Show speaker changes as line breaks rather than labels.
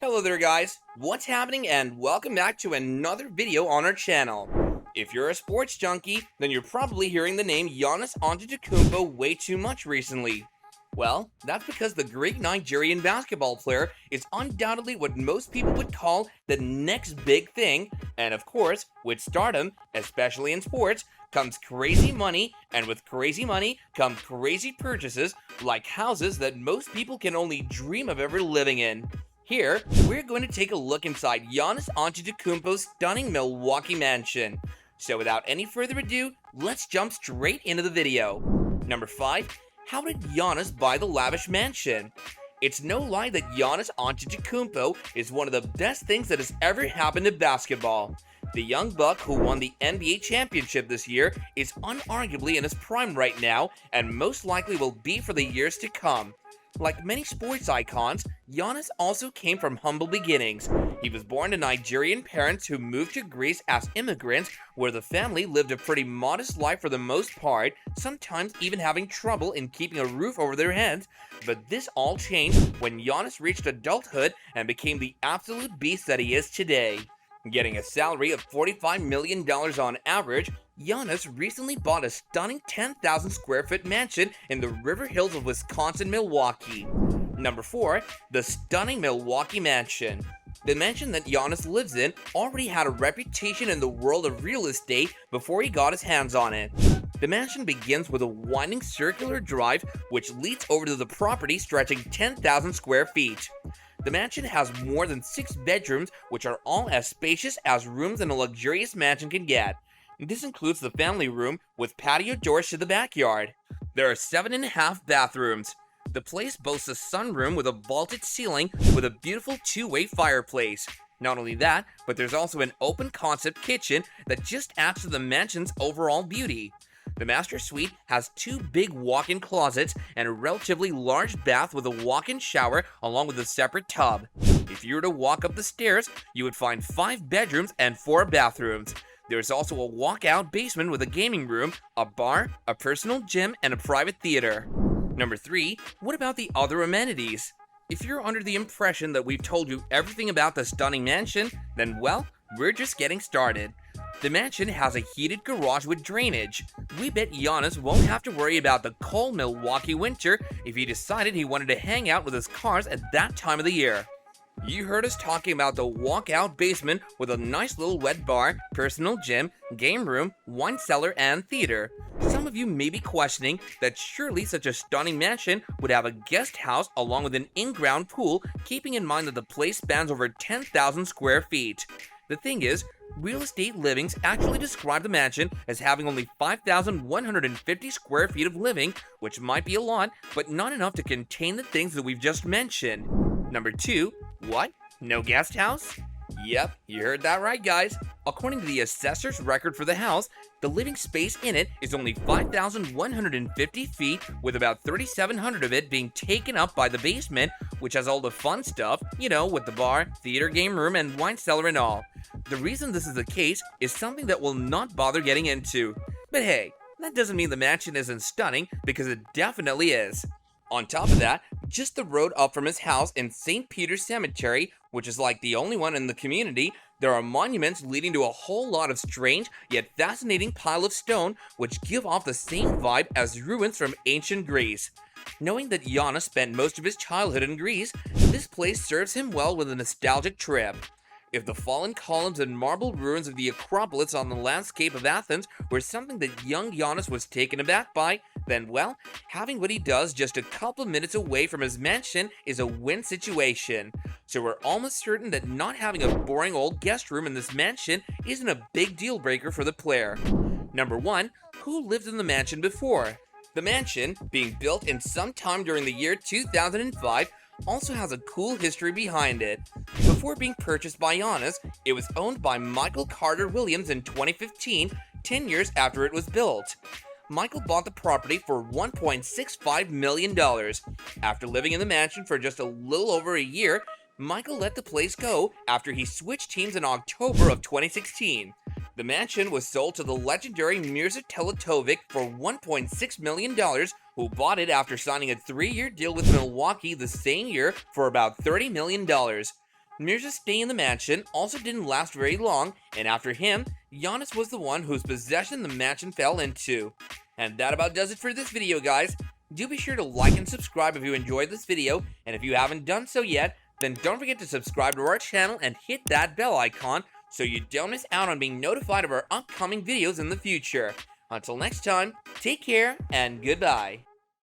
Hello there guys, what's happening and welcome back to another video on our channel. If you're a sports junkie, then you're probably hearing the name Giannis Antetokounmpo way too much recently. Well, that's because the great Nigerian basketball player is undoubtedly what most people would call the next big thing, and of course, with stardom, especially in sports, comes crazy money, and with crazy money come crazy purchases like houses that most people can only dream of ever living in. Here, we're going to take a look inside Giannis Antetokounmpo's stunning Milwaukee mansion. So without any further ado, let's jump straight into the video. Number 5. How did Giannis buy the lavish mansion? It's no lie that Giannis Antetokounmpo is one of the best things that has ever happened to basketball. The young buck who won the NBA championship this year is unarguably in his prime right now and most likely will be for the years to come. Like many sports icons, Giannis also came from humble beginnings. He was born to Nigerian parents who moved to Greece as immigrants, where the family lived a pretty modest life for the most part, sometimes even having trouble in keeping a roof over their heads. But this all changed when Giannis reached adulthood and became the absolute beast that he is today. Getting a salary of $45 million on average, Giannis recently bought a stunning 10,000 square foot mansion in the River Hills of Wisconsin, Milwaukee. Number 4. The stunning Milwaukee mansion. The mansion that Giannis lives in already had a reputation in the world of real estate before he got his hands on it. The mansion begins with a winding circular drive which leads over to the property stretching 10,000 square feet. The mansion has more than 6 bedrooms, which are all as spacious as rooms in a luxurious mansion can get. This includes the family room with patio doors to the backyard. There are 7.5 bathrooms. The place boasts a sunroom with a vaulted ceiling with a beautiful two-way fireplace. Not only that, but there's also an open concept kitchen that just adds to the mansion's overall beauty. The master suite has 2 big walk-in closets and a relatively large bath with a walk-in shower along with a separate tub. If you were to walk up the stairs, you would find 5 bedrooms and 4 bathrooms. There's also a walk-out basement with a gaming room, a bar, a personal gym, and a private theater. Number 3. What about the other amenities? If you're under the impression that we've told you everything about the stunning mansion, then well, we're just getting started. The mansion has a heated garage with drainage. We bet Giannis won't have to worry about the cold Milwaukee winter if he decided he wanted to hang out with his cars at that time of the year. You heard us talking about the walkout basement with a nice little wet bar, personal gym, game room, wine cellar, and theater. Some of you may be questioning that surely such a stunning mansion would have a guest house along with an in-ground pool, keeping in mind that the place spans over 10,000 square feet. The thing is, Real Estate Livings actually describe the mansion as having only 5,150 square feet of living, which might be a lot, but not enough to contain the things that we've just mentioned. Number 2. What? No guest house? Yep, you heard that right, guys. According to the assessor's record for the house, the living space in it is only 5,150 feet, with about 3,700 of it being taken up by the basement, which has all the fun stuff, with the bar, theater, game room, and wine cellar and all. The reason this is the case is something that we'll not bother getting into. But hey, that doesn't mean the mansion isn't stunning, because it definitely is. On top of that, just the road up from his house in St. Peter's Cemetery, which is like the only one in the community, there are monuments leading to a whole lot of strange yet fascinating pile of stone which give off the same vibe as ruins from ancient Greece. Knowing that Giannis spent most of his childhood in Greece, this place serves him well with a nostalgic trip. If the fallen columns and marble ruins of the Acropolis on the landscape of Athens were something that young Giannis was taken aback by, then well, having what he does just a couple minutes away from his mansion is a win situation. So we're almost certain that not having a boring old guest room in this mansion isn't a big deal breaker for the player. Number 1. Who lived in the mansion before? The mansion, being built in some time during the year 2005, also has a cool history behind it. Before being purchased by Giannis, it was owned by Michael Carter Williams in 2015, 10 years after it was built. Michael bought the property for $1.65 million. After living in the mansion for just a little over a year, Michael let the place go after he switched teams in October of 2016. The mansion was sold to the legendary Mirza Teletovic for $1.6 million, who bought it after signing a 3-year deal with Milwaukee the same year for about $30 million. Mirza's stay in the mansion also didn't last very long, and after him, Giannis was the one whose possession the mansion fell into. And that about does it for this video, guys. Do be sure to like and subscribe if you enjoyed this video, and if you haven't done so yet, then don't forget to subscribe to our channel and hit that bell icon so you don't miss out on being notified of our upcoming videos in the future. Until next time, take care and goodbye.